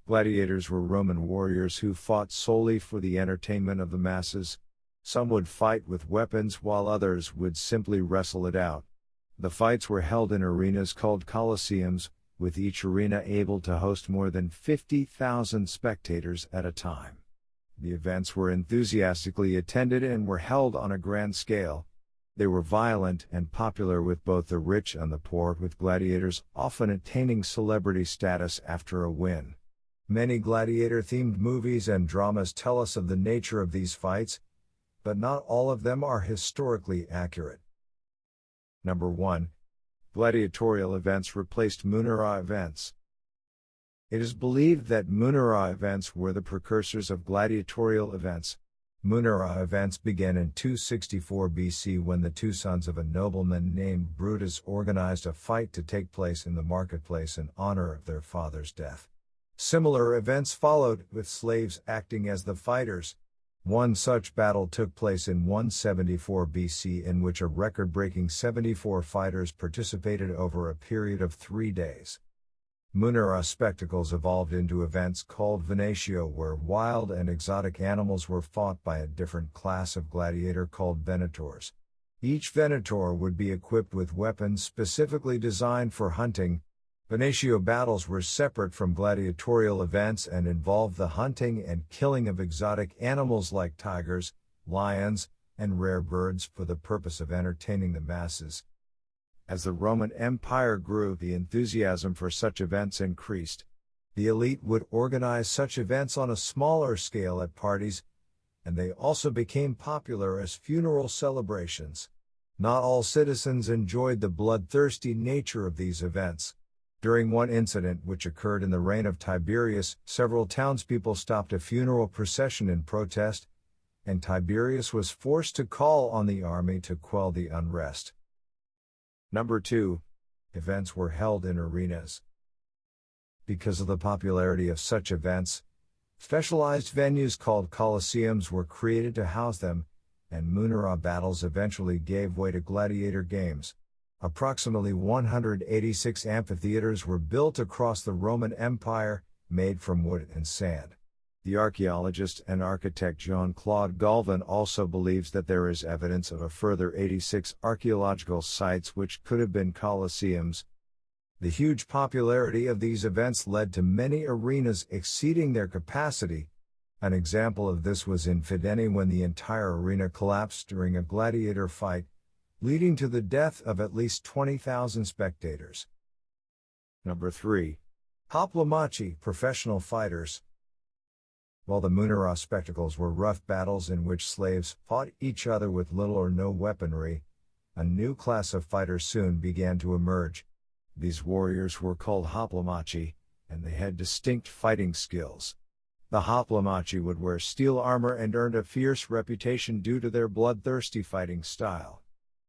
Gladiators were Roman warriors who fought solely for the entertainment of the masses. Some would fight with weapons while others would simply wrestle it out. The fights were held in arenas called colosseums, with each arena able to host more than 50,000 spectators at a time. The events were enthusiastically attended and were held on a grand scale. They were violent and popular with both the rich and the poor, with gladiators often attaining celebrity status after a win. Many gladiator-themed movies and dramas tell us of the nature of these fights, but not all of them are historically accurate. Number 1. Gladiatorial events replaced Munera events. It is believed that Munera events were the precursors of gladiatorial events. Munera events began in 264 BC when the two sons of a nobleman named Brutus organized a fight to take place in the marketplace in honor of their father's death. Similar events followed, with slaves acting as the fighters. One such battle took place in 174 BC in which a record-breaking 74 fighters participated over a period of 3 days. Munera spectacles evolved into events called venatio, where wild and exotic animals were fought by a different class of gladiator called venators. Each venator would be equipped with weapons specifically designed for hunting. Venatio battles were separate from gladiatorial events and involved the hunting and killing of exotic animals like tigers, lions, and rare birds for the purpose of entertaining the masses. As the Roman Empire grew, the enthusiasm for such events increased. The elite would organize such events on a smaller scale at parties, and they also became popular as funeral celebrations. Not all citizens enjoyed the bloodthirsty nature of these events. During one incident which occurred in the reign of Tiberius, several townspeople stopped a funeral procession in protest, and Tiberius was forced to call on the army to quell the unrest. Number 2. Events were held in arenas. Because of the popularity of such events, specialized venues called colosseums were created to house them, and Munera battles eventually gave way to gladiator games. Approximately 186 amphitheaters were built across the Roman Empire, made from wood and sand. The archaeologist and architect Jean-Claude Galvin also believes that there is evidence of a further 86 archaeological sites which could have been colosseums. The huge popularity of these events led to many arenas exceeding their capacity. An example of this was in Fidene when the entire arena collapsed during a gladiator fight, leading to the death of at least 20,000 spectators. Number 3. Hoplomachi, professional fighters. While the Munera spectacles were rough battles in which slaves fought each other with little or no weaponry, a new class of fighters soon began to emerge. These warriors were called Hoplomachi, and they had distinct fighting skills. The Hoplomachi would wear steel armor and earned a fierce reputation due to their bloodthirsty fighting style.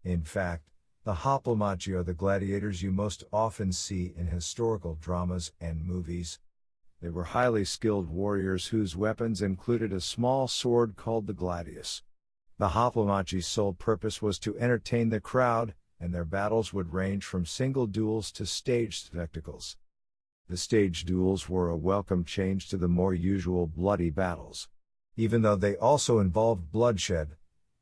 In fact, the Hoplomachi are the gladiators you most often see in historical dramas and movies. They were highly skilled warriors whose weapons included a small sword called the gladius. The Hoplomachi's sole purpose was to entertain the crowd, and their battles would range from single duels to staged spectacles. The staged duels were a welcome change to the more usual bloody battles. Even though they also involved bloodshed,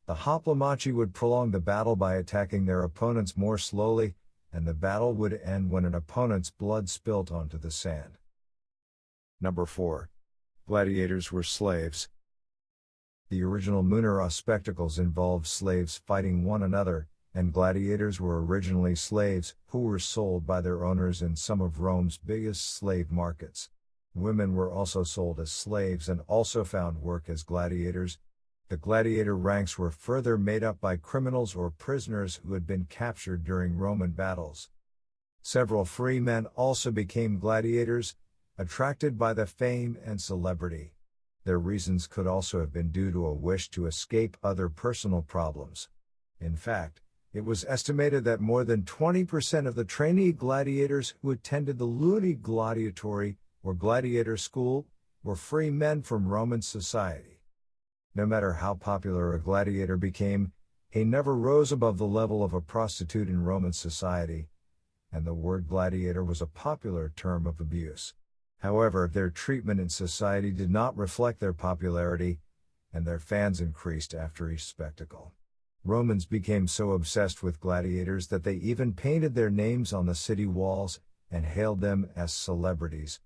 the Hoplomachi would prolong the battle by attacking their opponents more slowly, and the battle would end when an opponent's blood spilt onto the sand. Number 4. Gladiators were slaves. The original Munera spectacles involved slaves fighting one another, and gladiators were originally slaves, who were sold by their owners in some of Rome's biggest slave markets. Women were also sold as slaves and also found work as gladiators. The gladiator ranks were further made up by criminals or prisoners who had been captured during Roman battles. Several free men also became gladiators, attracted by the fame and celebrity. Their reasons could also have been due to a wish to escape other personal problems. In fact, it was estimated that more than 20% of the trainee gladiators who attended the Luni Gladiatori, or gladiator school, were free men from Roman society. No matter how popular a gladiator became, he never rose above the level of a prostitute in Roman society, and the word gladiator was a popular term of abuse. However, their treatment in society did not reflect their popularity, and their fans increased after each spectacle. Romans became so obsessed with gladiators that they even painted their names on the city walls and hailed them as celebrities.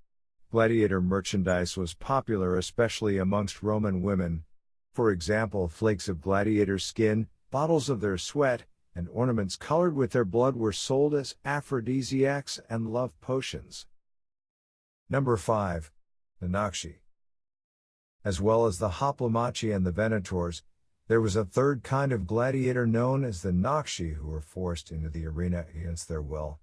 Gladiator merchandise was popular especially amongst Roman women. For example, flakes of gladiator skin, bottles of their sweat, and ornaments colored with their blood were sold as aphrodisiacs and love potions. Number 5. The Noxii. As well as the Hoplomachi and the Venators, there was a third kind of gladiator known as the Noxii who were forced into the arena against their will.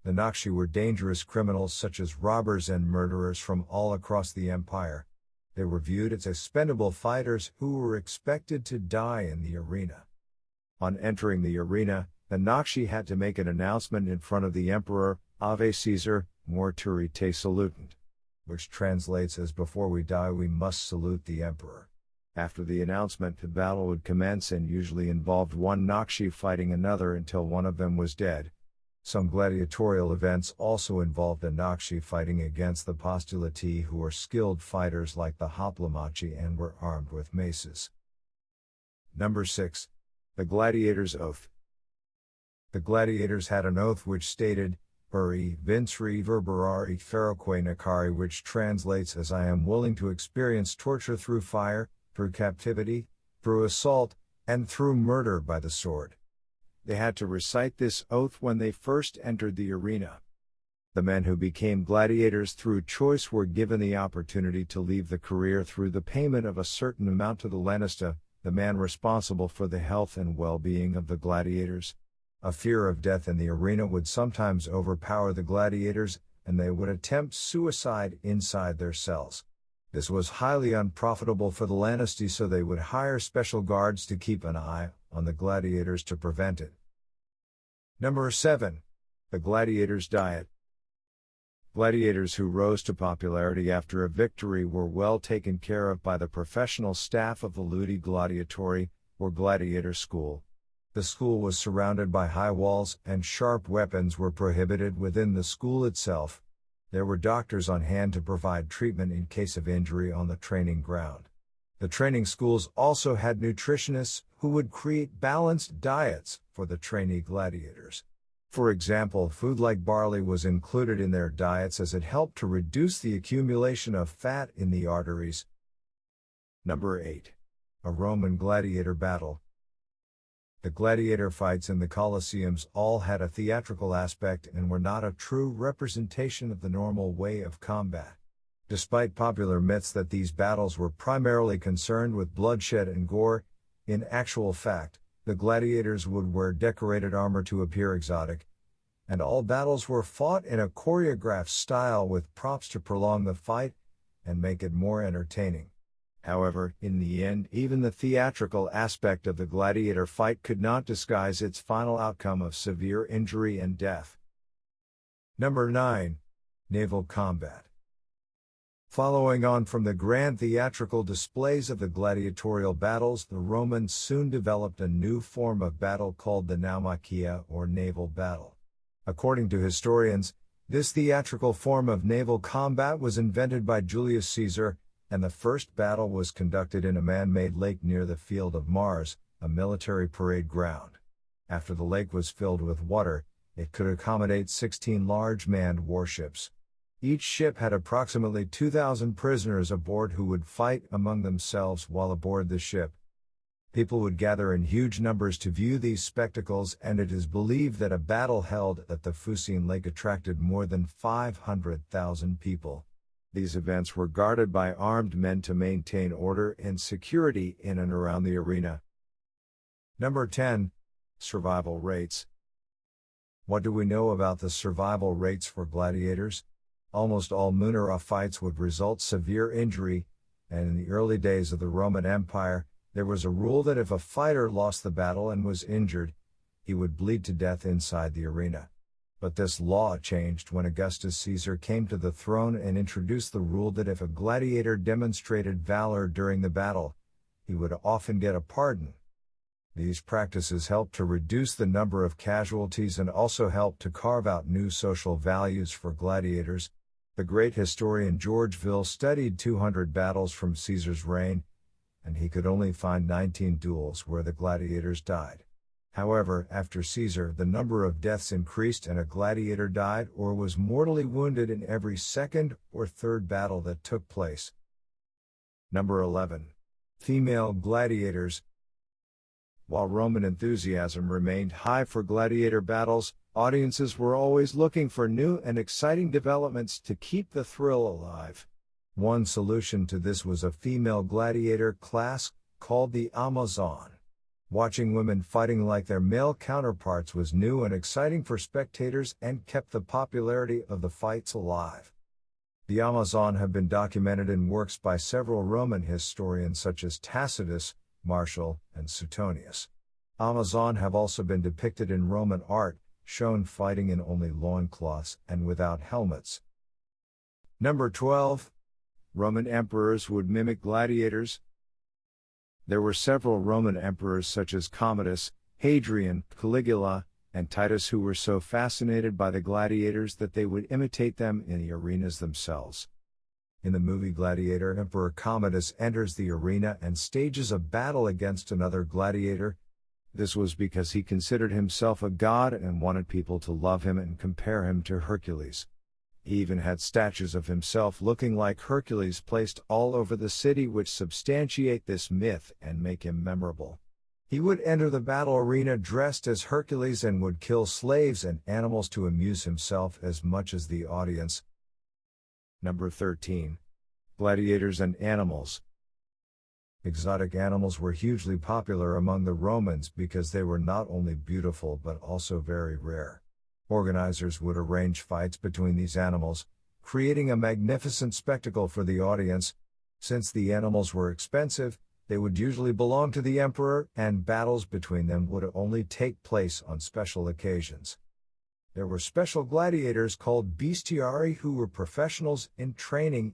The Noxii were dangerous criminals such as robbers and murderers from all across the empire. They were viewed as expendable fighters who were expected to die in the arena. On entering the arena, the Noxii had to make an announcement in front of the emperor, Ave Caesar, mortuae te salutant, which translates as "before we die we must salute the emperor." After the announcement, the battle would commence and usually involved one Noxii fighting another until one of them was dead. Some gladiatorial events also involved the Noxii fighting against the postulati who were skilled fighters like the Hoplomachi and were armed with maces. Number 6. The Gladiators' Oath. The gladiators had an oath which stated, "Uri vincere verberari feroque nacari," which translates as "I am willing to experience torture through fire, through captivity, through assault, and through murder by the sword." They had to recite this oath when they first entered the arena. The men who became gladiators through choice were given the opportunity to leave the career through the payment of a certain amount to the lanista, the man responsible for the health and well-being of the gladiators. A fear of death in the arena would sometimes overpower the gladiators, and they would attempt suicide inside their cells. This was highly unprofitable for the lanisti, so they would hire special guards to keep an eye on the gladiators to prevent it. Number 7. The Gladiators Diet. Gladiators who rose to popularity after a victory were well taken care of by the professional staff of the Ludi Gladiatori, or gladiator school. The school was surrounded by high walls, and sharp weapons were prohibited within the school itself. There were doctors on hand to provide treatment in case of injury on the training ground. The training schools also had nutritionists who would create balanced diets for the trainee gladiators. For example, food like barley was included in their diets as it helped to reduce the accumulation of fat in the arteries. Number 8. A Roman gladiator battle. The gladiator fights in the colosseums all had a theatrical aspect and were not a true representation of the normal way of combat. Despite popular myths that these battles were primarily concerned with bloodshed and gore, in actual fact, the gladiators would wear decorated armor to appear exotic, and all battles were fought in a choreographed style with props to prolong the fight and make it more entertaining. However, in the end, even the theatrical aspect of the gladiator fight could not disguise its final outcome of severe injury and death. Number 9. Naval Combat. Following on from the grand theatrical displays of the gladiatorial battles, the Romans soon developed a new form of battle called the naumachia, or naval battle. According to historians, this theatrical form of naval combat was invented by Julius Caesar, and the first battle was conducted in a man-made lake near the Field of Mars, a military parade ground. After the lake was filled with water, it could accommodate 16 large manned warships. Each ship had approximately 2,000 prisoners aboard who would fight among themselves while aboard the ship. People would gather in huge numbers to view these spectacles, and it is believed that a battle held at the Fucine Lake attracted more than 500,000 people. These events were guarded by armed men to maintain order and security in and around the arena. Number 10. Survival rates. What do we know about the survival rates for gladiators? Almost all Munera fights would result severe injury, and in the early days of the Roman Empire, there was a rule that if a fighter lost the battle and was injured, he would bleed to death inside the arena. But this law changed when Augustus Caesar came to the throne and introduced the rule that if a gladiator demonstrated valor during the battle, he would often get a pardon. These practices helped to reduce the number of casualties and also helped to carve out new social values for gladiators. The great historian Georgeville studied 200 battles from Caesar's reign, and he could only find 19 duels where the gladiators died. However, after Caesar, the number of deaths increased and a gladiator died or was mortally wounded in every second or third battle that took place. Number 11. Female gladiators. While Roman enthusiasm remained high for gladiator battles, audiences were always looking for new and exciting developments to keep the thrill alive. One solution to this was a female gladiator class, called the Amazon. Watching women fighting like their male counterparts was new and exciting for spectators and kept the popularity of the fights alive. The Amazon have been documented in works by several Roman historians such as Tacitus, Martial, and Suetonius. Amazon have also been depicted in Roman art, shown fighting in only loincloths and without helmets. Number 12. Roman emperors would mimic gladiators. There were several Roman emperors such as Commodus, Hadrian, Caligula, and Titus who were so fascinated by the gladiators that they would imitate them in the arenas themselves. In the movie Gladiator, Emperor Commodus enters the arena and stages a battle against another gladiator. This was because he considered himself a god and wanted people to love him and compare him to Hercules. He even had statues of himself looking like Hercules placed all over the city which substantiate this myth and make him memorable. He would enter the battle arena dressed as Hercules and would kill slaves and animals to amuse himself as much as the audience. Number 13. Gladiators and Animals. Exotic animals were hugely popular among the Romans because they were not only beautiful but also very rare. Organizers would arrange fights between these animals, creating a magnificent spectacle for the audience. Since the animals were expensive, they would usually belong to the emperor, and battles between them would only take place on special occasions. There were special gladiators called bestiarii who were professionals in training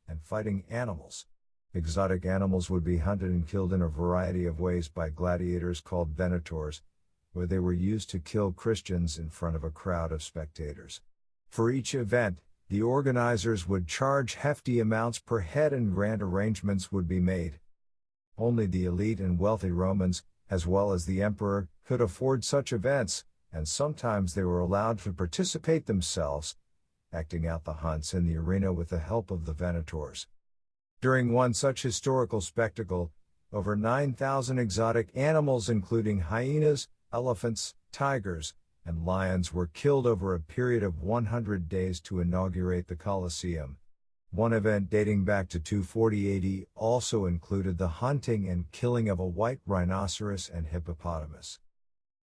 and fighting animals. Exotic animals would be hunted and killed in a variety of ways by gladiators called venators, where they were used to kill Christians in front of a crowd of spectators. For each event, the organizers would charge hefty amounts per head and grand arrangements would be made. Only the elite and wealthy Romans, as well as the emperor, could afford such events, and sometimes they were allowed to participate themselves, acting out the hunts in the arena with the help of the venators. During one such historical spectacle, over 9,000 exotic animals including hyenas, elephants, tigers, and lions were killed over a period of 100 days to inaugurate the Colosseum. One event dating back to 240 AD also included the hunting and killing of a white rhinoceros and hippopotamus.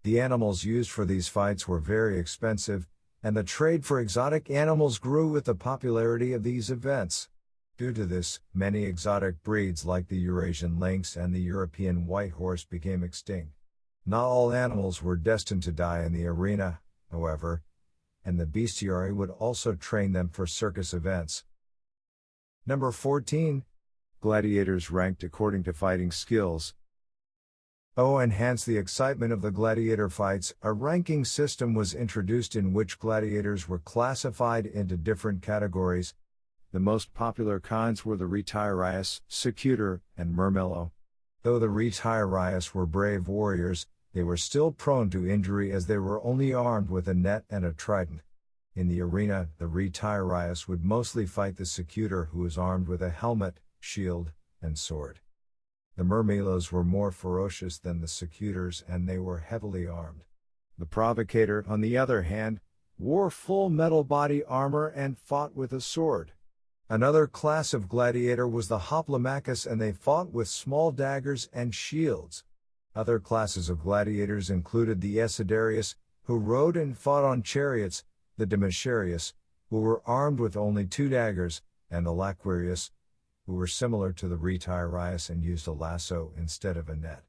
The animals used for these fights were very expensive, and the trade for exotic animals grew with the popularity of these events. Due to this, many exotic breeds like the Eurasian lynx and the European white horse became extinct. Not all animals were destined to die in the arena, however, and the bestiarii would also train them for circus events. Number 14. Gladiators ranked according to fighting skills. To enhance the excitement of the gladiator fights, a ranking system was introduced in which gladiators were classified into different categories. The most popular kinds were the retiarius, secutor, and murmello. Though the retiarius were brave warriors, they were still prone to injury as they were only armed with a net and a trident. In the arena, the retiarius would mostly fight the secutor, who was armed with a helmet, shield, and sword. The murmellos were more ferocious than the secutors and they were heavily armed. The provocator, on the other hand, wore full metal body armor and fought with a sword. Another class of gladiator was the Hoplomachus, and they fought with small daggers and shields. Other classes of gladiators included the Esidarius, who rode and fought on chariots, the Democharius, who were armed with only 2 daggers, and the Laquarius, who were similar to the retiarius and used a lasso instead of a net.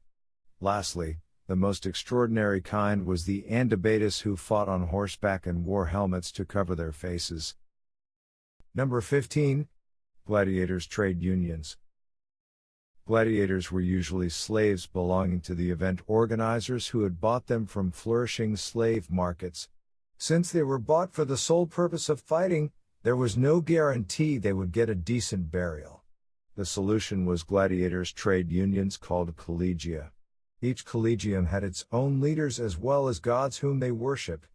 Lastly, the most extraordinary kind was the Antibatus, who fought on horseback and wore helmets to cover their faces. Number 15. Gladiators' trade unions. Gladiators were usually slaves belonging to the event organizers who had bought them from flourishing slave markets. Since they were bought for the sole purpose of fighting, There was no guarantee they would get a decent burial. The solution was gladiators' trade unions called collegia. Each collegium had its own leaders as well as gods whom they worshiped.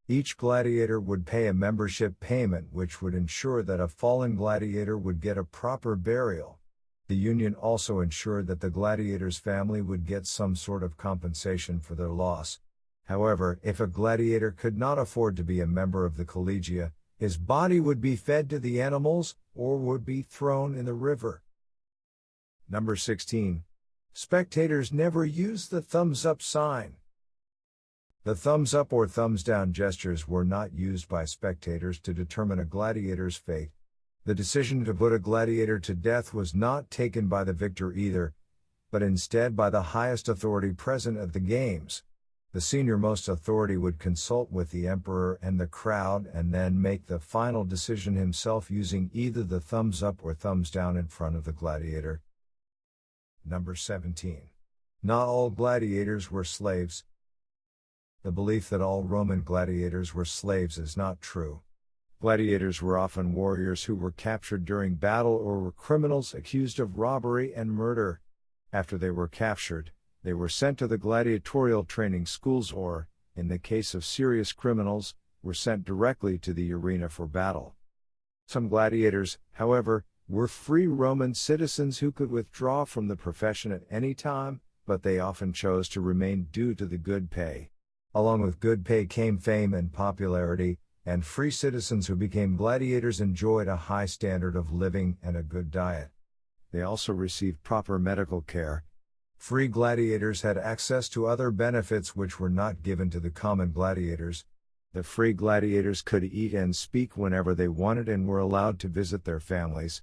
Each gladiator would pay a membership payment which would ensure that a fallen gladiator would get a proper burial. The union also ensured that the gladiator's family would get some sort of compensation for their loss. However, if a gladiator could not afford to be a member of the collegia, his body would be fed to the animals or would be thrown in the river. Number 16. Spectators never used the thumbs up sign. The thumbs up or thumbs down gestures were not used by spectators to determine a gladiator's fate. The decision to put a gladiator to death was not taken by the victor either, but instead by the highest authority present at the games. The senior-most authority would consult with the emperor and the crowd and then make the final decision himself using either the thumbs up or thumbs down in front of the gladiator. Number 17. Not all gladiators were slaves. The belief that all Roman gladiators were slaves is not true. Gladiators were often warriors who were captured during battle or were criminals accused of robbery and murder. After they were captured, they were sent to the gladiatorial training schools or, in the case of serious criminals, were sent directly to the arena for battle. Some gladiators, however, were free Roman citizens who could withdraw from the profession at any time, but they often chose to remain due to the good pay. Along with good pay came fame and popularity, and free citizens who became gladiators enjoyed a high standard of living and a good diet. They also received proper medical care. Free gladiators had access to other benefits which were not given to the common gladiators. The free gladiators could eat and speak whenever they wanted and were allowed to visit their families.